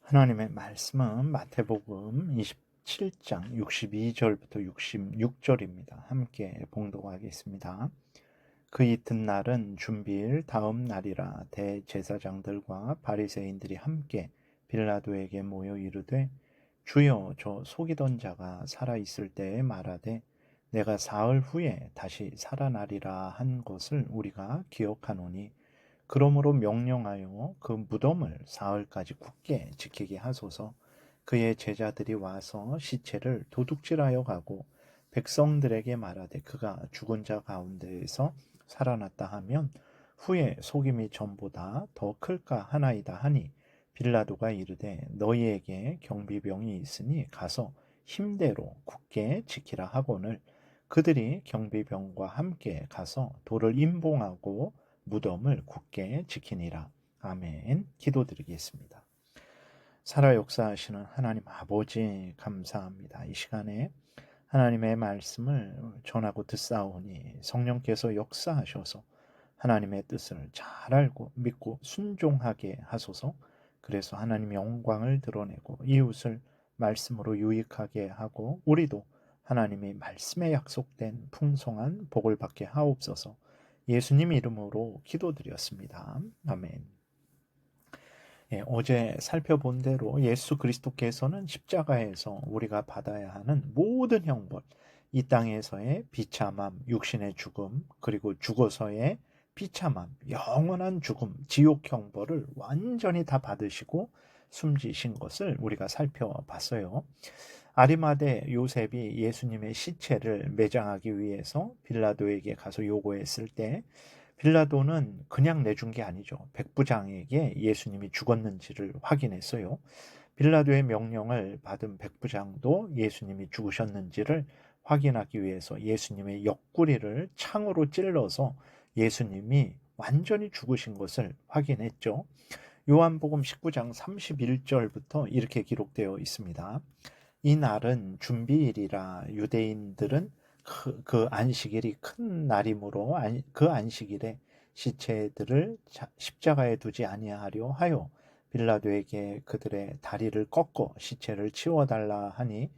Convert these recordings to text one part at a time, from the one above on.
하나님의 말씀은 마태복음 27장 62절부터 66절입니다. 함께 봉독하겠습니다. 그 이튿날은 준비일 다음 날이라 대제사장들과 바리새인들이 함께 빌라도에게 모여 이르되 주여 저 속이던 자가 살아 있을 때에 말하되 내가 사흘 후에 다시 살아나리라 한 것을 우리가 기억하노니 그러므로 명령하여 그 무덤을 사흘까지 굳게 지키게 하소서. 그의 제자들이 와서 시체를 도둑질하여 가고 백성들에게 말하되 그가 죽은 자 가운데에서 살아났다 하면 후에 속임이 전보다 더 클까 하나이다 하니 빌라도가 이르되 너희에게 경비병이 있으니 가서 힘대로 굳게 지키라 하거늘 그들이 경비병과 함께 가서 돌을 임봉하고 무덤을 굳게 지키니라. 아멘. 기도드리겠습니다. 살아 역사하시는 하나님 아버지 감사합니다. 이 시간에 하나님의 말씀을 전하고 듣사오니 성령께서 역사하셔서 하나님의 뜻을 잘 알고 믿고 순종하게 하소서. 그래서 하나님 영광을 드러내고 이웃을 말씀으로 유익하게 하고 우리도 하나님이 말씀에 약속된 풍성한 복을 받게 하옵소서. 예수님 이름으로 기도드렸습니다. 아멘. 어제 살펴본 대로 예수 그리스도께서는 십자가에서 우리가 받아야 하는 모든 형벌, 이 땅에서의 비참함, 육신의 죽음, 그리고 죽어서의 비참함, 영원한 죽음, 지옥 형벌을 완전히 다 받으시고 숨지신 것을 우리가 살펴봤어요. 아리마대 요셉이 예수님의 시체를 매장하기 위해서 빌라도에게 가서 요구했을 때 빌라도는 그냥 내준 게 아니죠. 백부장에게 예수님이 죽었는지를 확인했어요. 빌라도의 명령을 받은 백부장도 예수님이 죽으셨는지를 확인하기 위해서 예수님의 옆구리를 창으로 찔러서 예수님이 완전히 죽으신 것을 확인했죠. 요한복음 19장 31절부터 이렇게 기록되어 있습니다. 이 날은 준비일이라 유대인들은 그 안식일이 큰 날이므로 그 안식일에 시체들을 십자가에 두지 아니하려 하여 빌라도에게 그들의 다리를 꺾어 시체를 치워달라 하니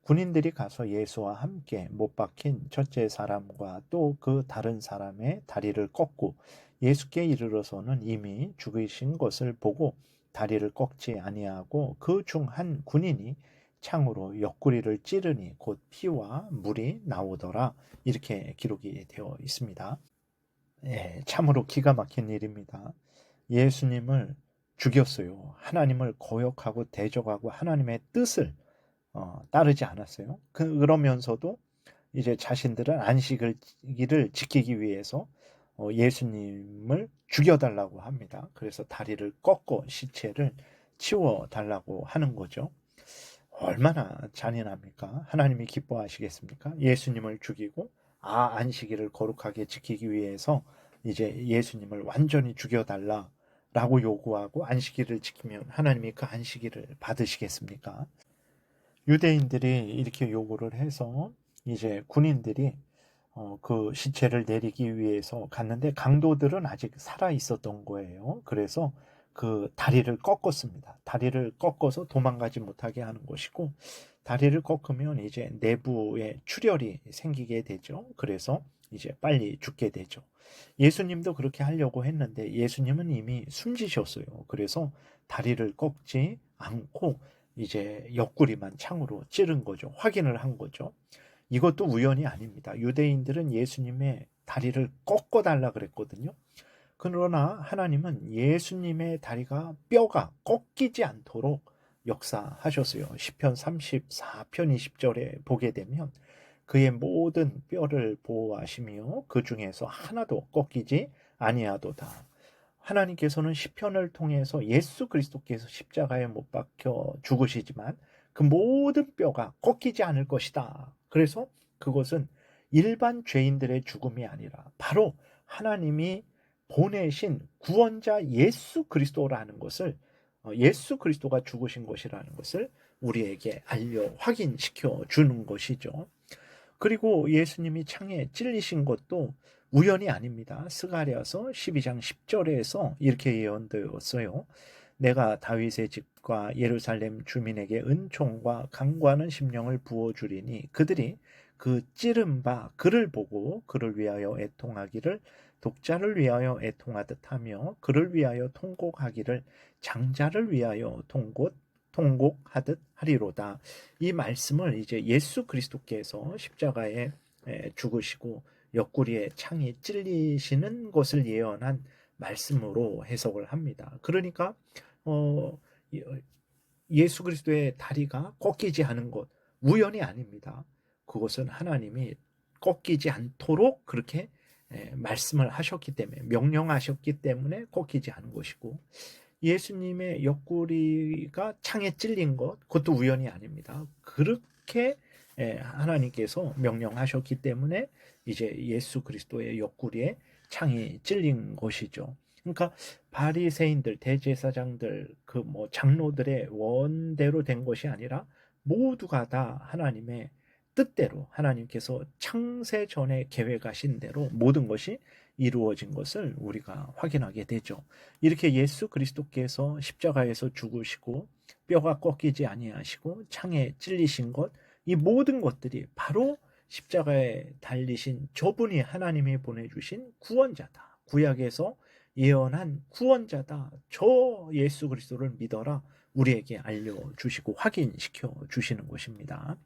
군인들이 가서 예수와 함께 못 박힌 첫째 사람과 또 그 다른 사람의 다리를 꺾고 예수께 이르러서는 이미 죽으신 것을 보고 다리를 꺾지 아니하고 그 중 한 군인이 창으로 옆구리를 찌르니 곧 피와 물이 나오더라. 이렇게 기록이 되어 있습니다. 참으로 기가 막힌 일입니다. 예수님을 죽였어요. 하나님을 거역하고 대적하고 하나님의 뜻을 따르지 않았어요. 그러면서도 이제 자신들은 안식일을 지키기 위해서 예수님을 죽여달라고 합니다. 그래서 다리를 꺾고 시체를 치워달라고 하는 거죠. 얼마나 잔인합니까? 하나님이 기뻐하시겠습니까? 예수님을 죽이고 안식일을 거룩하게 지키기 위해서 이제 예수님을 완전히 죽여달라라고 요구하고 안식일을 지키면 하나님이 그 안식일을 받으시겠습니까? 유대인들이 이렇게 요구를 해서 이제 군인들이 그 시체를 내리기 위해서 갔는데 강도들은 아직 살아 있었던 거예요. 그래서 그 다리를 꺾었습니다. 다리를 꺾어서 도망가지 못하게 하는 것이고 다리를 꺾으면 이제 내부에 출혈이 생기게 되죠. 그래서 이제 빨리 죽게 되죠. 예수님도 그렇게 하려고 했는데 예수님은 이미 숨지셨어요. 그래서 다리를 꺾지 않고 이제 옆구리만 창으로 찌른 거죠. 확인을 한 거죠. 이것도 우연이 아닙니다. 유대인들은 예수님의 다리를 꺾어달라 그랬거든요. 그러나 하나님은 예수님의 다리가 뼈가 꺾이지 않도록 역사하셨어요. 시편 34편 20절에 보게 되면 그의 모든 뼈를 보호하시며 그 중에서 하나도 꺾이지 아니하도다. 하나님께서는 시편을 통해서 예수 그리스도께서 십자가에 못 박혀 죽으시지만 그 모든 뼈가 꺾이지 않을 것이다. 그래서 그것은 일반 죄인들의 죽음이 아니라 바로 하나님이 보내신 구원자 예수 그리스도라는 것을 예수 그리스도가 죽으신 것이라는 것을 우리에게 확인시켜 주는 것이죠. 그리고 예수님이 창에 찔리신 것도 우연이 아닙니다. 스가랴서 12장 10절에서 이렇게 예언되었어요. 내가 다윗의 집과 예루살렘 주민에게 은총과 강구하는 심령을 부어주리니 그들이 그 찌른 바 그를 보고 그를 위하여 애통하기를 독자를 위하여 애통하듯 하며 그를 위하여 통곡하기를 장자를 위하여 통곡하듯 하리로다. 이 말씀을 이제 예수 그리스도께서 십자가에 죽으시고 옆구리에 창이 찔리시는 것을 예언한 말씀으로 해석을 합니다. 그러니까 어, 예수 그리스도의 다리가 꺾이지 않은 것 우연이 아닙니다. 그것은 하나님이 꺾이지 않도록 그렇게 말씀을 하셨기 때문에 명령하셨기 때문에 꺾이지 않은 것이고 예수님의 옆구리가 창에 찔린 것 그것도 우연이 아닙니다. 그렇게 하나님께서 명령하셨기 때문에 이제 예수 그리스도의 옆구리에 창이 찔린 것이죠. 그러니까 바리새인들, 대제사장들, 그 뭐 장로들의 원대로 된 것이 아니라 모두가 다 하나님의 뜻대로 하나님께서 창세 전에 계획하신 대로 모든 것이 이루어진 것을 우리가 확인하게 되죠. 이렇게 예수 그리스도께서 십자가에서 죽으시고 뼈가 꺾이지 아니하시고 창에 찔리신 것, 이 모든 것들이 바로 십자가에 달리신 저분이 하나님이 보내주신 구원자다. 구약에서 예언한 구원자다. 저 예수 그리스도를 믿어라. 우리에게 알려주시고 확인시켜 주시는 것입니다.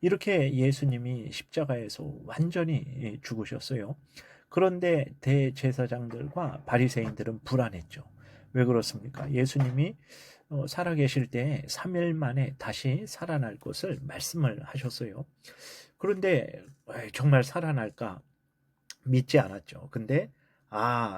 이렇게 예수님이 십자가에서 완전히 죽으셨어요. 그런데 대제사장들과 바리새인들은 불안했죠. 왜 그렇습니까? 예수님이 살아계실 때 3일 만에 다시 살아날 것을 말씀을 하셨어요. 그런데 정말 살아날까 믿지 않았죠. 근데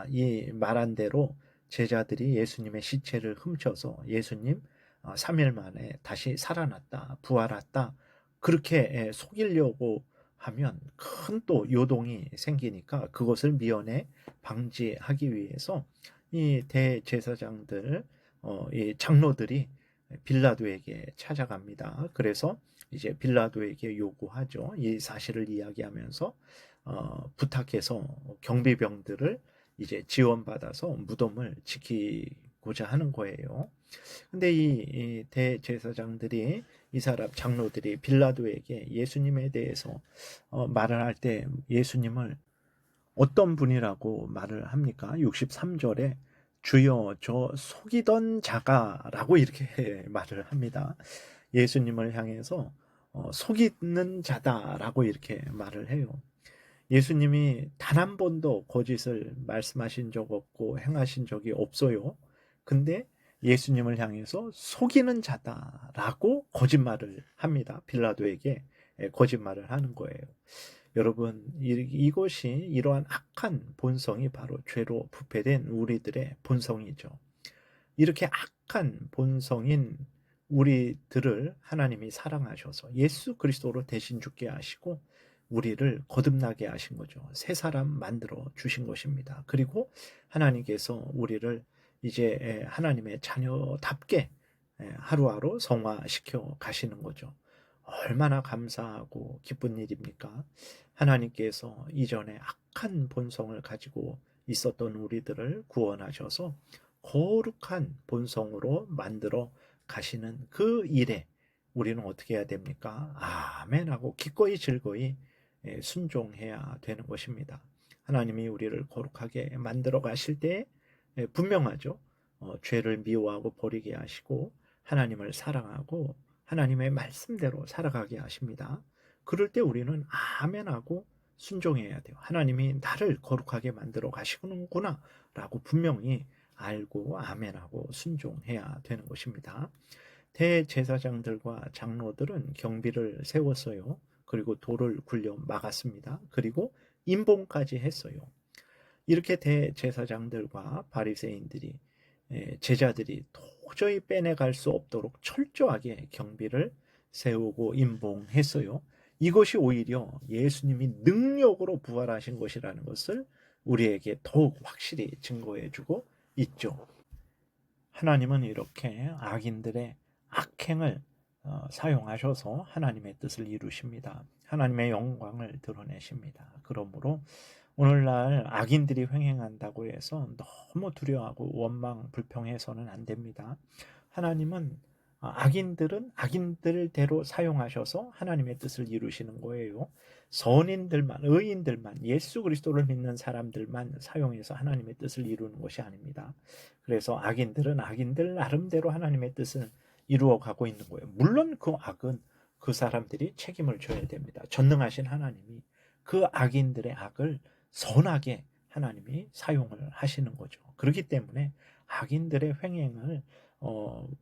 이 말한 대로 제자들이 예수님의 시체를 훔쳐서 예수님 3일 만에 다시 살아났다, 부활했다 그렇게 속이려고 하면 큰 또 요동이 생기니까 그것을 미연에 방지하기 위해서 이 대제사장들, 이 장로들이 빌라도에게 찾아갑니다. 그래서 이제 빌라도에게 요구하죠. 이 사실을 이야기하면서 부탁해서 경비병들을 이제 지원받아서 무덤을 지키고자 하는 거예요. 근데 이 대제사장들이 이 사람 장로들이 빌라도에게 예수님에 대해서 말을 할 때 예수님을 어떤 분이라고 말을 합니까? 63절에 주여 저 속이던 자가라고 이렇게 말을 합니다. 예수님을 향해서 속이는 자다라고 이렇게 말을 해요. 예수님이 단 한 번도 거짓을 말씀하신 적 없고 행하신 적이 없어요. 근데 예수님을 향해서 속이는 자다라고 거짓말을 합니다. 빌라도에게 거짓말을 하는 거예요. 여러분, 이것이 이러한 악한 본성이 바로 죄로 부패된 우리들의 본성이죠. 이렇게 악한 본성인 우리들을 하나님이 사랑하셔서 예수 그리스도로 대신 죽게 하시고 우리를 거듭나게 하신 거죠. 새 사람 만들어 주신 것입니다. 그리고 하나님께서 우리를 이제 하나님의 자녀답게 하루하루 성화시켜 가시는 거죠. 얼마나 감사하고 기쁜 일입니까? 하나님께서 이전에 악한 본성을 가지고 있었던 우리들을 구원하셔서 거룩한 본성으로 만들어 가시는 그 일에 우리는 어떻게 해야 됩니까? 아멘하고 기꺼이 즐거이 순종해야 되는 것입니다. 하나님이 우리를 거룩하게 만들어 가실 때 분명하죠. 죄를 미워하고 버리게 하시고 하나님을 사랑하고 하나님의 말씀대로 살아가게 하십니다. 그럴 때 우리는 아멘하고 순종해야 돼요. 하나님이 나를 거룩하게 만들어 가시는구나 라고 분명히 알고 아멘하고 순종해야 되는 것입니다. 대제사장들과 장로들은 경비를 세웠어요. 그리고 돌을 굴려 막았습니다. 그리고 임봉까지 했어요. 이렇게 대제사장들과 바리새인들이 제자들이 도저히 빼내갈 수 없도록 철저하게 경비를 세우고 임봉했어요. 이것이 오히려 예수님이 능력으로 부활하신 것이라는 것을 우리에게 더욱 확실히 증거해주고 있죠. 하나님은 이렇게 악인들의 악행을 사용하셔서 하나님의 뜻을 이루십니다. 하나님의 영광을 드러내십니다. 그러므로 오늘날 악인들이 횡행한다고 해서 너무 두려워하고 원망 불평해서는 안 됩니다. 하나님은 악인들은 악인들대로 사용하셔서 하나님의 뜻을 이루시는 거예요. 선인들만, 의인들만, 예수 그리스도를 믿는 사람들만 사용해서 하나님의 뜻을 이루는 것이 아닙니다. 그래서 악인들은 악인들 나름대로 하나님의 뜻을 이루어 가고 있는 거예요. 물론 그 악은 그 사람들이 책임을 져야 됩니다. 전능하신 하나님이 그 악인들의 악을 선하게 하나님이 사용을 하시는 거죠. 그렇기 때문에 악인들의 횡행을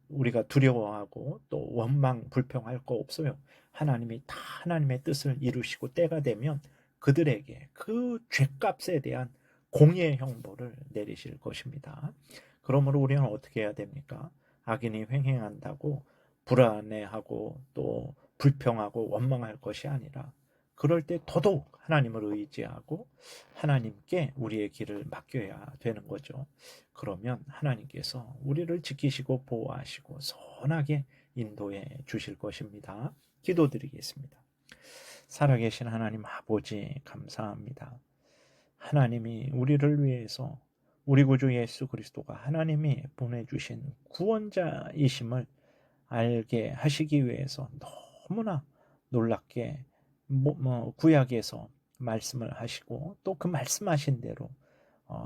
우리가 두려워하고 또 원망 불평할 거 없어요. 하나님이 다 하나님의 뜻을 이루시고 때가 되면 그들에게 그 죄값에 대한 공의의 형벌을 내리실 것입니다. 그러므로 우리는 어떻게 해야 됩니까? 악인이 횡행한다고 불안해하고 또 불평하고 원망할 것이 아니라 그럴 때 더더욱 하나님을 의지하고 하나님께 우리의 길을 맡겨야 되는 거죠. 그러면 하나님께서 우리를 지키시고 보호하시고 선하게 인도해 주실 것입니다. 기도드리겠습니다. 살아계신 하나님 아버지 감사합니다. 하나님이 우리를 위해서 우리 구주 예수 그리스도가 하나님이 보내주신 구원자이심을 알게 하시기 위해서 너무나 놀랍게 구약에서 말씀을 하시고 또 그 말씀하신 대로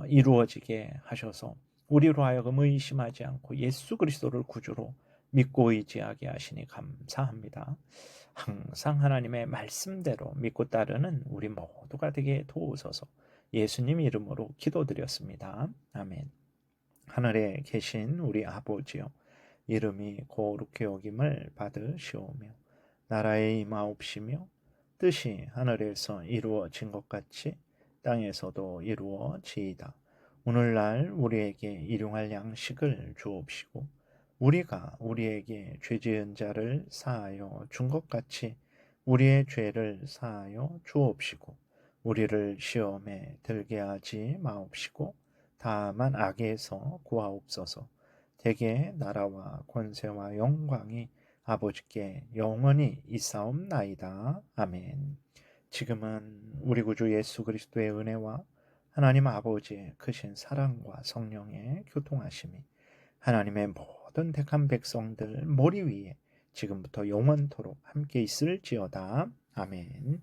이루어지게 하셔서 우리로 하여금 의심하지 않고 예수 그리스도를 구주로 믿고 의지하게 하시니 감사합니다. 항상 하나님의 말씀대로 믿고 따르는 우리 모두가 되게 도우소서. 예수님 이름으로 기도드렸습니다. 아멘. 하늘에 계신 우리 아버지요, 이름이 거룩히 여김을 받으시오며 나라의 임하옵시며 뜻이 하늘에서 이루어진 것 같이 땅에서도 이루어지이다. 오늘날 우리에게 일용할 양식을 주옵시고 우리가 우리에게 죄 지은 자를 사하여 준 것 같이 우리의 죄를 사하여 주옵시고 우리를 시험에 들게 하지 마옵시고 다만 악에서 구하옵소서. 대개 나라와 권세와 영광이 아버지께 영원히 있사옵나이다. 아멘. 지금은 우리 구주 예수 그리스도의 은혜와 하나님 아버지의 크신 사랑과 성령의 교통하심이 하나님의 모든 택한 백성들 머리 위에 지금부터 영원토록 함께 있을지어다. 아멘.